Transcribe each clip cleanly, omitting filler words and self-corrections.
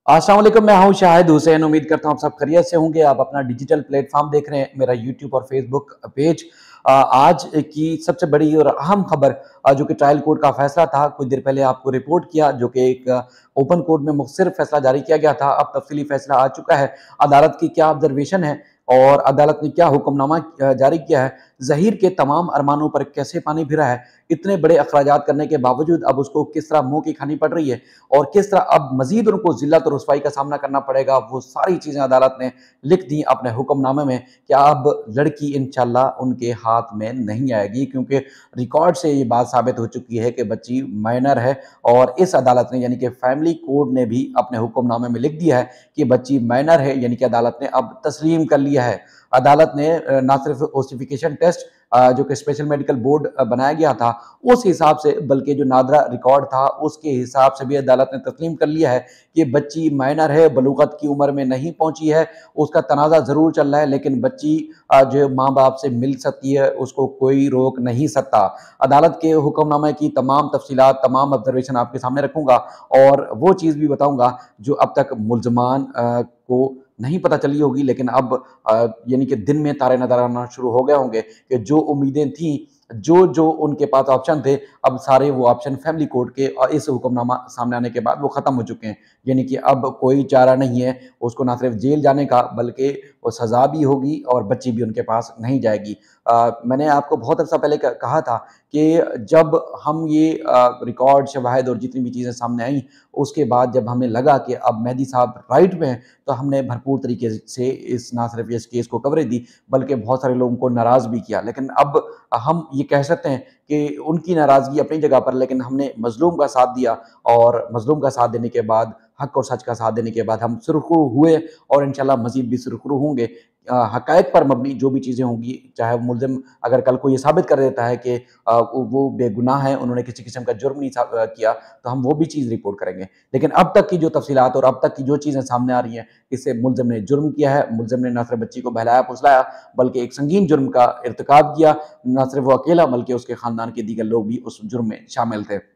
अस्सलाम वालेकुम, मैं हूं शाहिद हुसैन। उम्मीद करता हूं आप सब खैरियत से होंगे। आप अपना डिजिटल प्लेटफॉर्म देख रहे हैं, मेरा यूट्यूब और फेसबुक पेज। आज की सबसे बड़ी और अहम खबर जो कि ट्रायल कोर्ट का फैसला था, कुछ देर पहले आपको रिपोर्ट किया, जो कि एक ओपन कोर्ट में मुखसर फैसला जारी किया गया था। अब तफसीली फैसला आ चुका है। अदालत की क्या ऑब्जर्वेशन है और अदालत ने क्या हुक्मनामा जारी किया है, ज़हीर के तमाम अरमानों पर कैसे पानी फिरा है, इतने बड़े अखराजात करने के बावजूद अब उसको किस तरह मुंह की खानी पड़ रही है और किस तरह अब मजीद उनको जिल्लत और रुसवाई का सामना करना पड़ेगा, वो सारी चीज़ें अदालत ने लिख दी अपने हुक्मनामे में कि अब लड़की इंशाल्लाह उनके हाथ में नहीं आएगी, क्योंकि रिकॉर्ड से ये बात साबित हो चुकी है कि बच्ची माइनर है। और इस अदालत ने यानी कि फैमिली कोर्ट ने भी अपने हुक्मनामे में लिख दिया है कि बच्ची माइनर है, यानी कि अदालत ने अब तस्लीम कर लिया है। अदालत ने ना सिर्फ ओसिफिकेशन टेस्ट जो कि स्पेशल मेडिकल बोर्ड बनाया गया था उस हिसाब से, बल्कि जो नादरा रिकॉर्ड था उसके हिसाब से भी अदालत ने तस्लीम कर लिया है कि बच्ची माइनर है, बलूगत की उम्र में नहीं पहुंची है। उसका तनाज़ा ज़रूर चल रहा है, लेकिन बच्ची जो माँ बाप से मिल सकती है, उसको कोई रोक नहीं सकता। अदालत के हुक्मनामे की तमाम तफसीलात, तमाम ऑब्जर्वेशन आपके सामने रखूँगा और वो चीज़ भी बताऊँगा जो अब तक मुल्ज़मान को नहीं पता चली होगी, लेकिन अब यानी कि दिन में तारे नज़र आना शुरू हो गए होंगे कि जो उम्मीदें थीं, जो जो उनके पास ऑप्शन थे, अब सारे वो ऑप्शन फैमिली कोर्ट के और इस हुक्मनामा सामने आने के बाद वो ख़त्म हो चुके हैं। यानी कि अब कोई चारा नहीं है उसको ना सिर्फ जेल जाने का, बल्कि वो सज़ा भी होगी और बच्ची भी उनके पास नहीं जाएगी। मैंने आपको बहुत अर्सा पहले कहा था कि जब हम ये रिकॉर्ड, शवाहिद और जितनी भी चीज़ें सामने आई, उसके बाद जब हमें लगा कि अब मेहदी साहब राइट में हैं, तो हमने भरपूर तरीके से इस ना सिर्फ इस केस को कवरेज दी, बल्कि बहुत सारे लोगों को नाराज़ भी किया। लेकिन अब हम ये कह सकते हैं कि उनकी नाराज़गी अपनी जगह पर, लेकिन हमने मज़लूम का साथ दिया और मज़लूम का साथ देने के बाद, हक़ और सच का साथ देने के बाद हम सुरखरू हुए और इंशाल्लाह मज़ीद भी सुरखरू होंगे। हक़ाइक़ पर मबनी जो भी चीज़ें होंगी, चाहे मुल्ज़िम अगर कल को ये साबित कर देता है कि वो बेगुनाह है, उन्होंने किसी किस्म का जुर्म नहीं किया, तो हम वो भी चीज़ रिपोर्ट करेंगे। लेकिन अब तक की जो तफ़सीलात और अब तक की जो चीज़ें सामने आ रही हैं, इससे मुल्ज़िम ने जुर्म किया है। मुल्ज़िम ने ना सिर्फ बच्ची को बहलाया-फुसलाया, बल्कि एक संगीन जुर्म का इर्तिकाब किया। ना सिर्फ वो अकेला, बल्कि उसके ख़ानदान के दीगर लोग भी उस जुर्म में शामिल थे।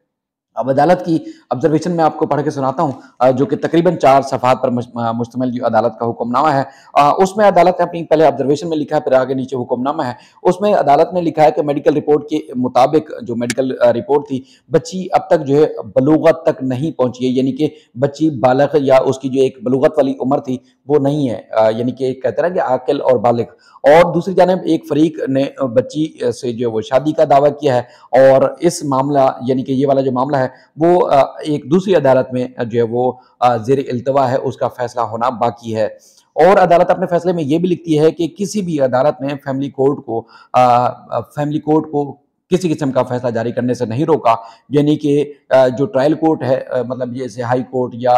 अब अदालत की ऑब्जर्वेशन मैं आपको पढ़ के सुनाता हूँ, जो कि तकरीबन 4 सफ़हात पर मुश्तमिल जो अदालत का हुक्मनामा है। उसमें अदालत ने अपनी पहले ऑब्जर्वेशन में लिखा है, फिर आगे नीचे हुक्मनामा है। उसमें अदालत ने लिखा है कि मेडिकल रिपोर्ट के मुताबिक, जो मेडिकल रिपोर्ट थी, बच्ची अब तक जो है बलूगत तक नहीं पहुँची है, यानी कि बच्ची बालिग़ या उसकी जो एक बलूगत वाली उम्र थी वो नहीं है। यानी कि कहते हैं ना कि आकिल और बालिग़। और दूसरी जानिब एक फ़रीक ने बच्ची से जो है वो शादी का दावा किया है और इस मामला, यानी कि ये वाला जो मामला है वो एक दूसरी अदालत में जो है वो ज़ेर इल्तवा है, उसका फैसला होना बाकी है। और अदालत अपने फैसले में ये भी लिखती है कि किसी भी अदालत ने फैमिली कोर्ट को किसी किस्म का फैसला जारी करने से नहीं रोका। यानी कि जो ट्रायल कोर्ट है, मतलब जैसे हाई कोर्ट या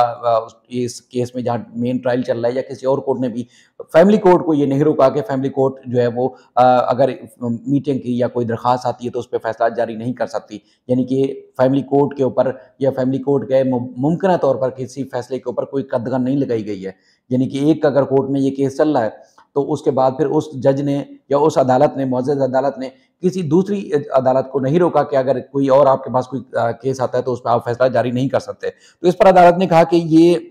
इस केस में जहाँ मेन ट्रायल चल रहा है, या किसी और कोर्ट ने भी फैमिली कोर्ट को ये नहीं रोका कि फैमिली कोर्ट जो है वो अगर मीटिंग की या कोई दरख्वास्त आती है तो उस पर फैसला जारी नहीं कर सकती। यानी कि फैमिली कोर्ट के ऊपर या फैमिली कोर्ट के मुमकिन तौर पर किसी फैसले के ऊपर कोई कदगन नहीं लगाई गई है। यानी कि एक अगर कोर्ट में ये केस चल रहा है, तो उसके बाद फिर उस जज ने या उस अदालत ने, मुअज़्ज़ज़ अदालत ने किसी दूसरी अदालत को नहीं रोका कि अगर कोई और आपके पास कोई केस आता है तो उस पर आप फैसला जारी नहीं कर सकते। तो इस पर अदालत ने कहा कि ये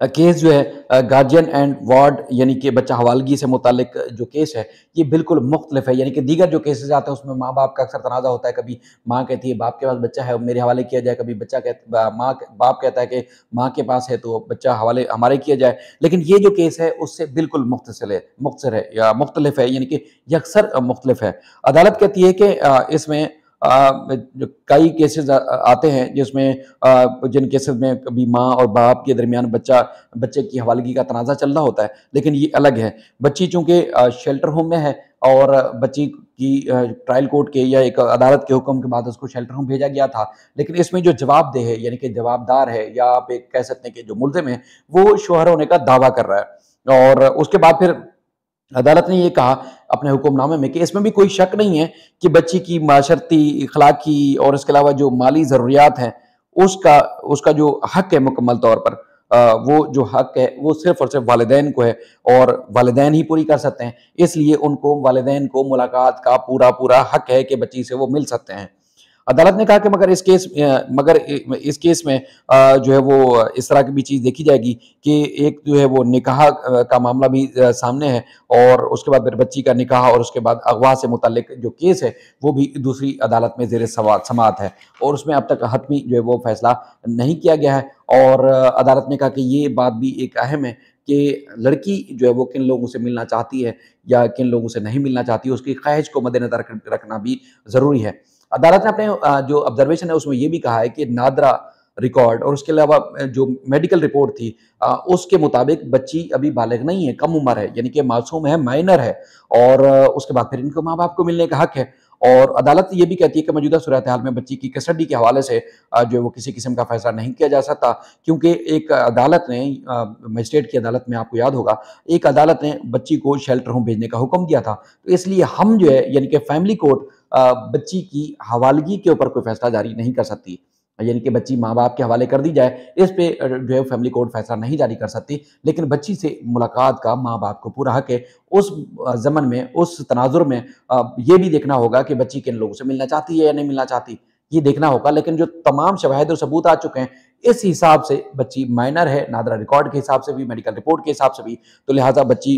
केस जो है गार्जियन एंड वार्ड, यानी कि बच्चा हवालगी से मुतालिक जो केस है, ये बिल्कुल मुख्तलिफ है। यानी कि दीगर जो केसेस आते हैं उसमें माँ बाप का अक्सर तनाज़ा होता है, कभी माँ कहती है बाप के पास बच्चा है मेरे हवाले किया जाए, कभी बाप कहता है कि माँ के पास है तो बच्चा हवाले हमारे किया जाए। लेकिन ये जो केस है उससे बिल्कुल मुख्तसर है या मुख्तलिफ है, यानी कि यकसर मुख्तलिफ है। अदालत कहती है कि इसमें जो कई केसेस आते हैं जिसमें जिन केसेस में कभी माँ और बाप के दरमियान बच्चे की हवालगी का तनाज़ा चल रहा होता है, लेकिन ये अलग है। बच्ची चूँकि शेल्टर होम में है और बच्ची की ट्रायल कोर्ट के या एक अदालत के हुक्म के बाद उसको शेल्टर होम भेजा गया था, लेकिन इसमें जो जवाबदेह है, यानी कि जवाबदार है, या आप एक कह सकते हैं कि जो मुल्ज़िम है, वो शौहर होने का दावा कर रहा है। और उसके बाद फिर अदालत ने ये कहा अपने हुक्मनामे में कि इसमें भी कोई शक नहीं है कि बच्ची की माशरती, इखलाकी और इसके अलावा जो माली ज़रूरियात हैं, उसका उसका जो हक़ है मुकम्मल तौर पर, वो जो हक़ है वो सिर्फ़ और सिर्फ़ वालिदैन को है और वालिदैन ही पूरी कर सकते हैं। इसलिए उनको वालिदैन को मुलाकात का पूरा हक़ है कि बच्ची से वो मिल सकते हैं। عدالت نے کہا کہ مگر اس کیس میں جو ہے وہ اس طرح کی بھی چیز دیکھی جائے گی کہ ایک جو ہے وہ نکاح کا معاملہ بھی سامنے ہے، اور اس کے بعد پھر بچی کا نکاح اور اس کے بعد اغوا سے متعلق جو کیس ہے وہ بھی دوسری عدالت میں زیر سماعت ہے، اور اس میں اب تک حتمی جو ہے وہ فیصلہ نہیں کیا گیا ہے۔ اور عدالت نے کہا کہ یہ بات بھی ایک اہم ہے کہ لڑکی جو ہے وہ کن لوگوں سے ملنا چاہتی ہے یا کن لوگوں سے نہیں ملنا چاہتی، اس کی خواہش کو مد نظر رکھنا بھی ضروری ہے۔ عدالت نے اپنے جو آبزرویشن ہے اس میں یہ بھی کہا ہے کہ نادرا ریکارڈ اور اس کے علاوہ جو میڈیکل رپورٹ تھی اس کے مطابق بچی ابھی بالغ نہیں ہے، کم عمر ہے، یعنی کہ معصوم ہے، مائنر ہے، اور اس کے بعد پھر ان کو ماں باپ کو ملنے کا حق ہے۔ اور عدالت یہ بھی کہتی ہے کہ موجودہ صورتحال میں بچی کی کسٹڈی کے حوالے سے جو وہ کسی قسم کا فیصلہ نہیں کیا جا سکتا، کیونکہ ایک عدالت نے مجسٹریٹ کی عدالت میں آپ کو یاد ہوگا ایک عدالت نے بچی کو شیلٹر ہوم بھیجنے کا حکم دیا تھا، تو اس لیے ہم جو ہے یعنی کہ فیملی کورٹ بچی کی حوالگی کے اوپر کوئی فیصلہ جاری نہیں کر سکتی، یعنی کہ بچی ماں باپ کے حوالے کر دی جائے اس پہ جو ہے فیملی کورٹ فیصلہ نہیں جاری کر سکتی، لیکن بچی سے ملاقات کا ماں باپ کو پورا حق ہے۔ اس ضمن میں، اس تناظر میں یہ بھی دیکھنا ہوگا کہ بچی کن لوگوں سے ملنا چاہتی ہے یا نہیں ملنا چاہتی، یہ دیکھنا ہوگا، لیکن جو تمام شواہد اور ثبوت آ چکے ہیں اس حساب سے بچی مائنر ہے، نادرا ریکارڈ کے حساب سے بھی، میڈیکل رپورٹ کے حساب سے بھی، تو لہٰذا بچی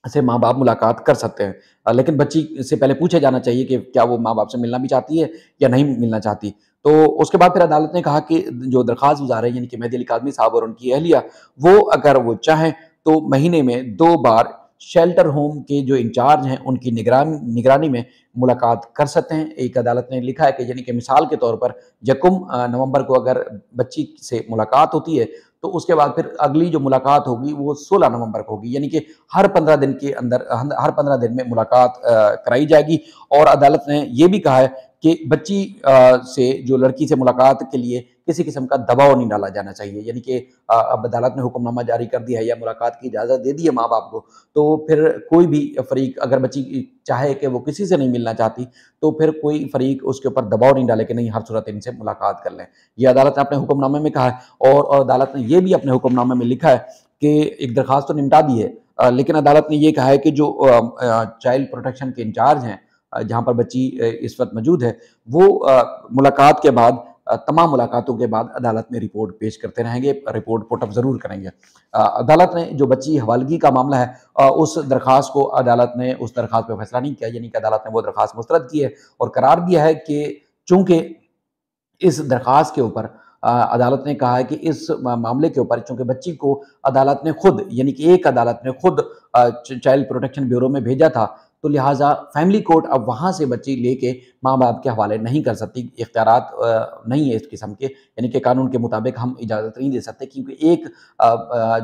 سے ماں باپ ملاقات کر سکتے ہیں، لیکن بچی سے پہلے پوچھا جانا چاہیے کہ کیا وہ ماں باپ سے ملنا بھی چاہتی ہے یا نہیں ملنا چاہتی۔ تو اس کے بعد پھر عدالت نے کہا کہ جو درخواست گزار ہے یعنی کہ مہدی علی کاظمی صاحب اور ان کی اہلیہ، وہ اگر وہ چاہیں تو مہینے میں 2 بار شیلٹر ہوم کے جو انچارج ہیں ان کی نگرانی میں ملاقات کر سکتے ہیں۔ ایک عدالت نے لکھا ہے کہ یعنی کہ مثال کے طور پر 1 نومبر کو اگر بچی سے ملاقات ہوتی ہے تو اس کے بعد پھر اگلی جو ملاقات ہوگی وہ 16 نومبر کو ہوگی، یعنی کہ ہر 15 دن کے اندر، ہر 15 دن میں ملاقات کرائی جائے گی۔ اور عدالت نے یہ بھی کہا ہے کہ بچی سے جو لڑکی سے ملاقات کے لیے کسی قسم کا دباؤ نہیں ڈالا جانا چاہیے، یعنی کہ اب عدالت نے حکم نامہ جاری کر دیا ہے یا ملاقات کی اجازت دے دی ہے ماں باپ کو، تو پھر کوئی بھی فریق اگر بچی چاہے کہ وہ کسی سے نہیں ملنا چاہتی تو پھر کوئی فریق اس کے اوپر دباؤ نہیں ڈالے کہ نہیں ہر صورت ان سے ملاقات کر لیں، یہ عدالت نے اپنے حکم نامے میں کہا ہے۔ اور عدالت نے یہ بھی اپنے حکم نامے میں لکھا ہے کہ ایک درخواست تو نمٹا دی ہے، لیکن عدالت نے یہ کہا ہے کہ جو چائلڈ پروٹیکشن کے انچارج ہیں جہاں پر بچی اس وقت موجود ہے، وہ ملاقات کے بعد، تمام ملاقاتوں کے بعد عدالت میں رپورٹ پیش کرتے رہیں گے، رپورٹ پٹ اپ ضرور کریں گے۔ عدالت نے جو بچی حوالگی کا معاملہ ہے اس درخواست کو عدالت نے اس درخواست پہ فیصلہ نہیں کیا، یعنی کہ عدالت نے وہ درخواست مسترد کی ہے اور قرار دیا ہے کہ چونکہ اس درخواست کے اوپر عدالت نے کہا ہے کہ اس معاملے کے اوپر چونکہ بچی کو عدالت نے خود، یعنی کہ ایک عدالت نے خود چائلڈ پروٹیکشن بیورو میں بھیجا تھا، تو لہٰذا فیملی کورٹ اب وہاں سے بچی لے کے ماں باپ کے حوالے نہیں کر سکتی، اختیارات نہیں ہے اس قسم کے، یعنی کہ قانون کے مطابق ہم اجازت نہیں دے سکتے، کیونکہ ایک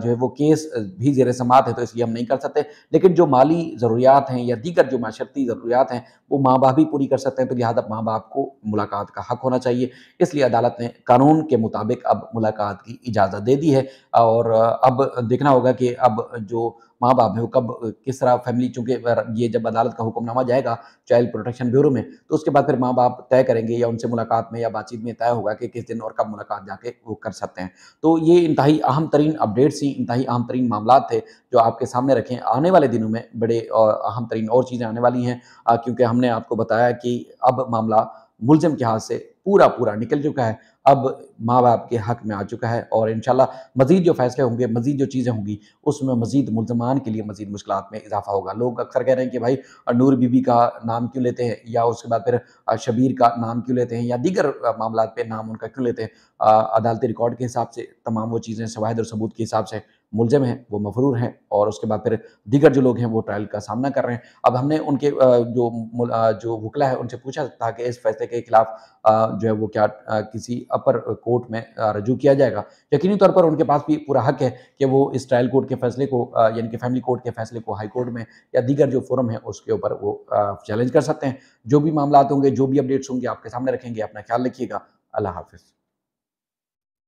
جو ہے وہ کیس بھی زیر سماعت ہے تو اس لیے ہم نہیں کر سکتے، لیکن جو مالی ضروریات ہیں یا دیگر جو معاشرتی ضروریات ہیں وہ ماں باپ ہی پوری کر سکتے ہیں، تو لہٰذا ماں باپ کو ملاقات کا حق ہونا چاہیے، اس لیے عدالت نے قانون کے مطابق اب ملاقات کی اجازت دے دی ہے۔ اور اب دیکھنا ہوگا کہ اب جو ماں باپ ہیں وہ کب کس طرح فیملی، چونکہ یہ جب عدالت کا حکم نامہ جائے گا چائلڈ پروٹیکشن بیورو میں تو اس کے بعد پھر ماں باپ طے کریں گے یا ان سے ملاقات میں یا بات چیت میں طے ہوگا کہ کس دن اور کب ملاقات جا کے وہ کر سکتے ہیں۔ تو یہ انتہائی اہم ترین اپڈیٹس تھیں، انتہائی اہم ترین معاملات تھے جو آپ کے سامنے رکھیں۔ آنے والے دنوں میں بڑے اہم ترین اور چیزیں آنے والی ہیں، کیونکہ ہم نے آپ کو بتایا کہ اب معاملہ ملزم کے ہاتھ سے پورا نکل چکا ہے، اب ماں باپ کے حق میں آ چکا ہے، اور انشاءاللہ مزید جو فیصلے ہوں گے، مزید جو چیزیں ہوں گی اس میں مزید ملزمان کے لیے مزید مشکلات میں اضافہ ہوگا۔ لوگ اکثر کہہ رہے ہیں کہ بھائی نور بی بی کا نام کیوں لیتے ہیں، یا اس کے بعد پھر شبیر کا نام کیوں لیتے ہیں، یا دیگر معاملات پہ نام ان کا کیوں لیتے ہیں۔ عدالتی ریکارڈ کے حساب سے تمام وہ چیزیں شواہد اور ثبوت کے حساب سے ملزم ہیں، وہ مفرور ہیں، اور اس کے بعد پھر دیگر جو لوگ ہیں وہ ٹرائل کا سامنا کر رہے ہیں۔ اب ہم نے ان کے جو وکلا ہے ان سے پوچھا تھا کہ اس فیصلے کے خلاف جو ہے وہ کیا کسی اپر کورٹ میں رجوع کیا جائے گا۔ یقینی طور پر ان کے پاس بھی پورا حق ہے کہ وہ اس ٹرائل کورٹ کے فیصلے کو، یعنی کہ فیملی کورٹ کے فیصلے کو ہائی کورٹ میں یا دیگر جو فورم ہے اس کے اوپر وہ چیلنج کر سکتے ہیں۔ جو بھی معاملات ہوں گے، جو بھی اپڈیٹس ہوں گے آپ کے سامنے رکھیں گے۔ اپنا خیال رکھیے گا۔ اللہ حافظ۔